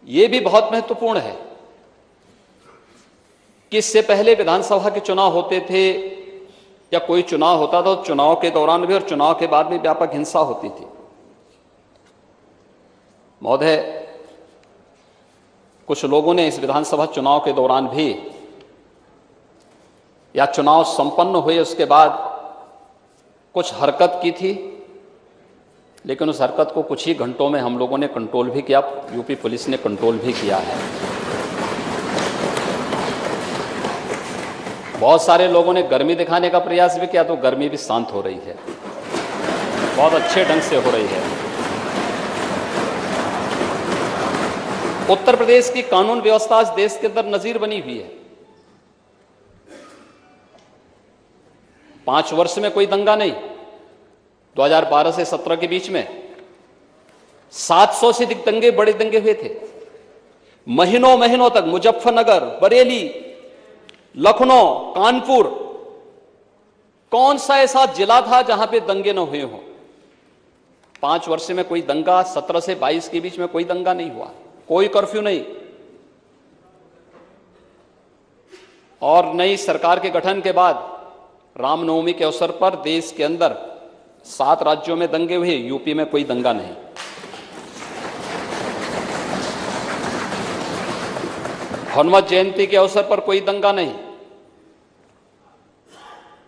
ये भी बहुत महत्वपूर्ण है कि इससे पहले विधानसभा के चुनाव होते थे या कोई चुनाव होता था, तो चुनाव के दौरान भी और चुनाव के बाद भी व्यापक हिंसा होती थी। महोदय, कुछ लोगों ने इस विधानसभा चुनाव के दौरान भी या चुनाव संपन्न हुए उसके बाद कुछ हरकत की थी, लेकिन उस हरकत को कुछ ही घंटों में हम लोगों ने कंट्रोल भी किया, यूपी पुलिस ने कंट्रोल भी किया है। बहुत सारे लोगों ने गर्मी दिखाने का प्रयास भी किया, तो गर्मी भी शांत हो रही है, बहुत अच्छे ढंग से हो रही है। उत्तर प्रदेश की कानून व्यवस्था आज देश के अंदर नजीर बनी हुई है। 5 वर्ष में कोई दंगा नहीं। 2012 से 17 के बीच में 700 से अधिक दंगे, बड़े दंगे हुए थे। महीनों महीनों तक मुजफ्फरनगर, बरेली, लखनऊ, कानपुर, कौन सा ऐसा जिला था जहां पे दंगे न हुए हों? 5 वर्ष में कोई दंगा, 17 से 22 के बीच में कोई दंगा नहीं हुआ, कोई कर्फ्यू नहीं। और नई सरकार के गठन के बाद रामनवमी के अवसर पर देश के अंदर 7 राज्यों में दंगे हुए, यूपी में कोई दंगा नहीं। हनुमत जयंती के अवसर पर कोई दंगा नहीं।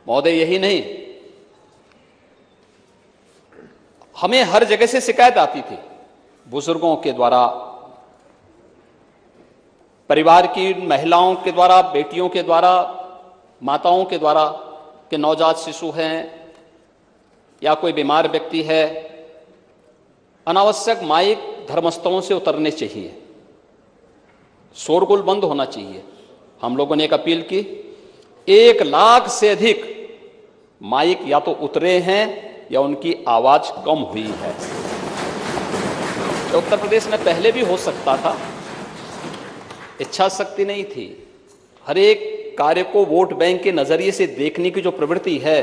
महोदय, यही नहीं, हमें हर जगह से शिकायत आती थी, बुजुर्गों के द्वारा, परिवार की महिलाओं के द्वारा, बेटियों के द्वारा, माताओं के द्वारा कि नवजात शिशु हैं या कोई बीमार व्यक्ति है, अनावश्यक माइक धर्मस्थलों से उतरने चाहिए, शोरगुल बंद होना चाहिए। हम लोगों ने एक अपील की, 1 लाख से अधिक माइक या तो उतरे हैं या उनकी आवाज कम हुई है। उत्तर प्रदेश में पहले भी हो सकता था, इच्छा शक्ति नहीं थी। हर एक कार्य को वोट बैंक के नजरिए से देखने की जो प्रवृत्ति है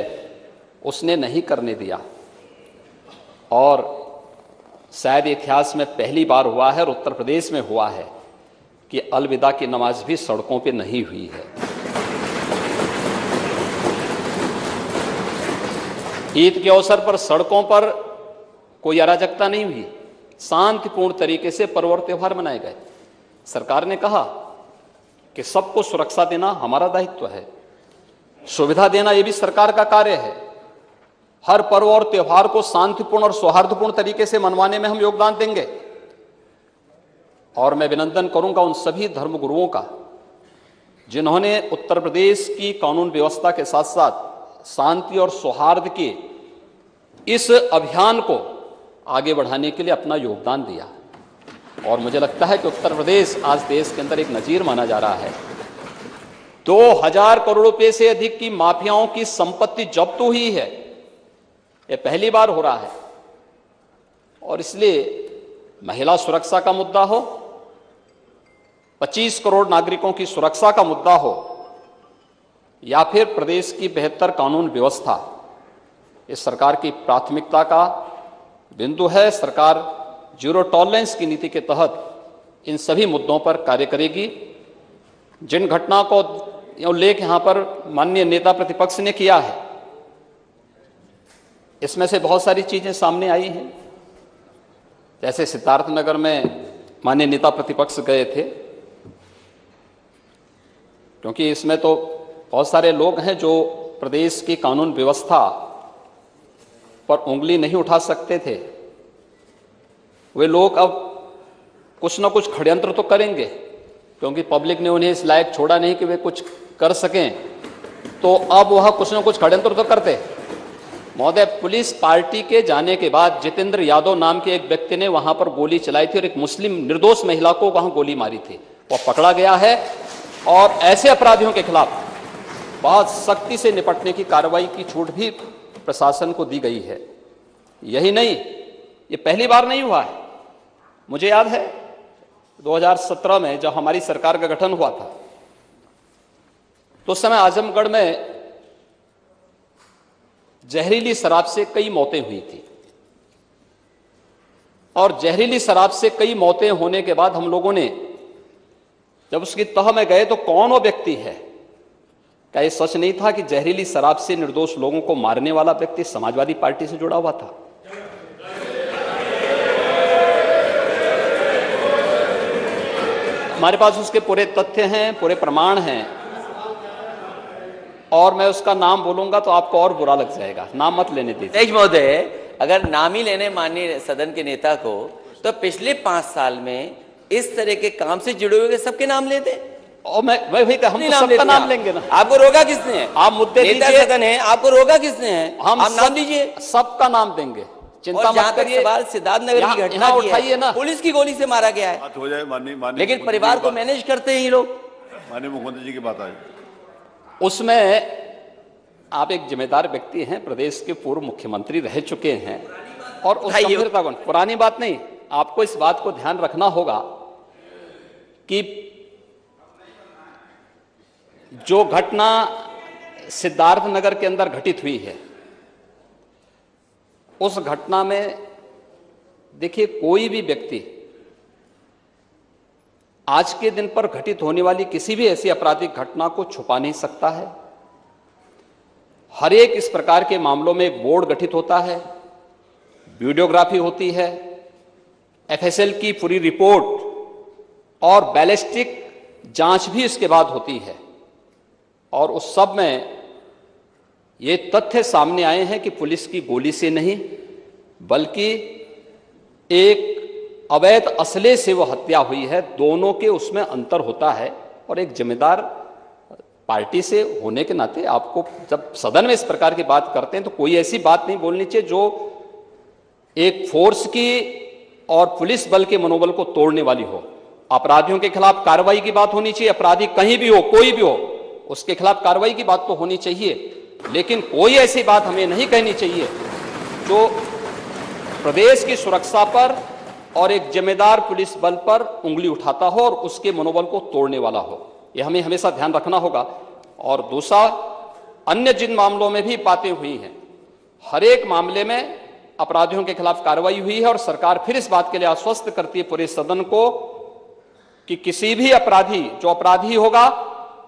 उसने नहीं करने दिया, और शायद इतिहास में पहली बार हुआ है और उत्तर प्रदेश में हुआ है कि अलविदा की नमाज भी सड़कों पे नहीं हुई है। ईद के अवसर पर सड़कों पर कोई अराजकता नहीं हुई, शांतिपूर्ण तरीके से पर्व और त्योहार मनाए गए। सरकार ने कहा कि सबको सुरक्षा देना हमारा दायित्व है, सुविधा देना यह भी सरकार का कार्य है। हर पर्व और त्योहार को शांतिपूर्ण और सौहार्दपूर्ण तरीके से मनवाने में हम योगदान देंगे। और मैं अभिनंदन करूंगा उन सभी धर्मगुरुओं का जिन्होंने उत्तर प्रदेश की कानून व्यवस्था के साथ साथ शांति और सौहार्द के इस अभियान को आगे बढ़ाने के लिए अपना योगदान दिया। और मुझे लगता है कि उत्तर प्रदेश आज देश के अंदर एक नजीर माना जा रहा है। 2000 करोड़ रुपए से अधिक की माफियाओं की संपत्ति जब्त हुई है, यह पहली बार हो रहा है। और इसलिए महिला सुरक्षा का मुद्दा हो, 25 करोड़ नागरिकों की सुरक्षा का मुद्दा हो, या फिर प्रदेश की बेहतर कानून व्यवस्था, इस सरकार की प्राथमिकता का बिंदु है। सरकार जीरो टॉलरेंस की नीति के तहत इन सभी मुद्दों पर कार्य करेगी। जिन घटना को उल्लेख यहां पर माननीय नेता प्रतिपक्ष ने किया है, इसमें से बहुत सारी चीजें सामने आई हैं। जैसे सिद्धार्थनगर में माननीय नेता प्रतिपक्ष गए थे, क्योंकि इसमें तो बहुत सारे लोग हैं जो प्रदेश की कानून व्यवस्था पर उंगली नहीं उठा सकते थे। वे लोग अब कुछ ना कुछ षड्यंत्र तो करेंगे, क्योंकि पब्लिक ने उन्हें इस लायक छोड़ा नहीं कि वे कुछ कर सकें, तो अब वह कुछ ना कुछ षड्यंत्र तो करते। महोदय, पुलिस पार्टी के जाने के बाद जितेंद्र यादव नाम के एक व्यक्ति ने वहां पर गोली चलाई थी और एक मुस्लिम निर्दोष महिला को वहां गोली मारी थी। वह पकड़ा गया है और ऐसे अपराधियों के खिलाफ बहुत सख्ती से निपटने की कार्रवाई की छूट भी प्रशासन को दी गई है। यही नहीं, ये पहली बार नहीं हुआ है। मुझे याद है 2017 में जब हमारी सरकार का गठन हुआ था, तो उस समय आजमगढ़ में जहरीली शराब से कई मौतें हुई थी। और जहरीली शराब से कई मौतें होने के बाद हम लोगों ने जब उसकी तह में गए तो कौन वो व्यक्ति है? क्या ये सच नहीं था कि जहरीली शराब से निर्दोष लोगों को मारने वाला व्यक्ति समाजवादी पार्टी से जुड़ा हुआ था? हमारे पास उसके पूरे तथ्य हैं, पूरे प्रमाण हैं, और मैं उसका नाम बोलूंगा तो आपको और बुरा लग जाएगा। नाम मत लेने दीजिए। अध्यक्ष महोदय, अगर नाम ही लेने माननीय सदन के नेता को, तो पिछले 5 साल में इस तरह के काम से जुड़े हुए सबके नाम लेते। और मैं वही कहा, हम तो सबका नाम लेंगे ना। आपको रोका किसने है? आप मुद्दे नेता दीजिए, सदन है, आपको रोका किसने है? हम आप नाम दीजिए, सबका नाम देंगे, चिंता मत करिए। सवाल सिद्धार्थनगर की घटना उठाइए ना, पुलिस की गोली से मारा गया है, बात हो जाए माननीय लेकिन परिवार को मैनेज करते हैं ये लोग। माननीय मुख्यमंत्री जी की बात आई, उसमें आप एक जिम्मेदार व्यक्ति हैं, प्रदेश के पूर्व मुख्यमंत्री रह चुके हैं, और उस गंभीरता को, पुरानी बात नहीं, आपको इस बात को ध्यान रखना होगा कि जो घटना सिद्धार्थनगर के अंदर घटित हुई है, उस घटना में देखिए कोई भी व्यक्ति आज के दिन पर घटित होने वाली किसी भी ऐसी आपराधिक घटना को छुपा नहीं सकता है। हर एक इस प्रकार के मामलों में एक बोर्ड गठित होता है, वीडियोग्राफी होती है, एफएसएल की पूरी रिपोर्ट और बैलिस्टिक जांच भी इसके बाद होती है, और उस सब में ये तथ्य सामने आए हैं कि पुलिस की गोली से नहीं बल्कि एक अवैध असले से वो हत्या हुई है। दोनों के उसमें अंतर होता है, और एक जिम्मेदार पार्टी से होने के नाते आपको जब सदन में इस प्रकार की बात करते हैं तो कोई ऐसी बात नहीं बोलनी चाहिए जो एक फोर्स की और पुलिस बल के मनोबल को तोड़ने वाली हो। अपराधियों के खिलाफ कार्रवाई की बात होनी चाहिए, अपराधी कहीं भी हो, कोई भी हो, उसके खिलाफ कार्रवाई की बात तो होनी चाहिए, लेकिन कोई ऐसी बात हमें नहीं कहनी चाहिए जो प्रदेश की सुरक्षा पर और एक जिम्मेदार पुलिस बल पर उंगली उठाता हो और उसके मनोबल को तोड़ने वाला हो। यह हमें हमेशा ध्यान रखना होगा। और दूसरा, अन्य जिन मामलों में भी बातें हुई हैं, हर एक मामले में अपराधियों के खिलाफ कार्रवाई हुई है, और सरकार फिर इस बात के लिए आश्वस्त करती है पूरे सदन को कि किसी भी अपराधी, जो अपराधी होगा,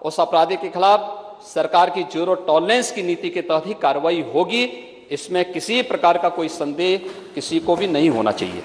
उस अपराधी के खिलाफ सरकार की जीरो टॉलरेंस की नीति के तहत ही कार्रवाई होगी। इसमें किसी प्रकार का कोई संदेह किसी को भी नहीं होना चाहिए।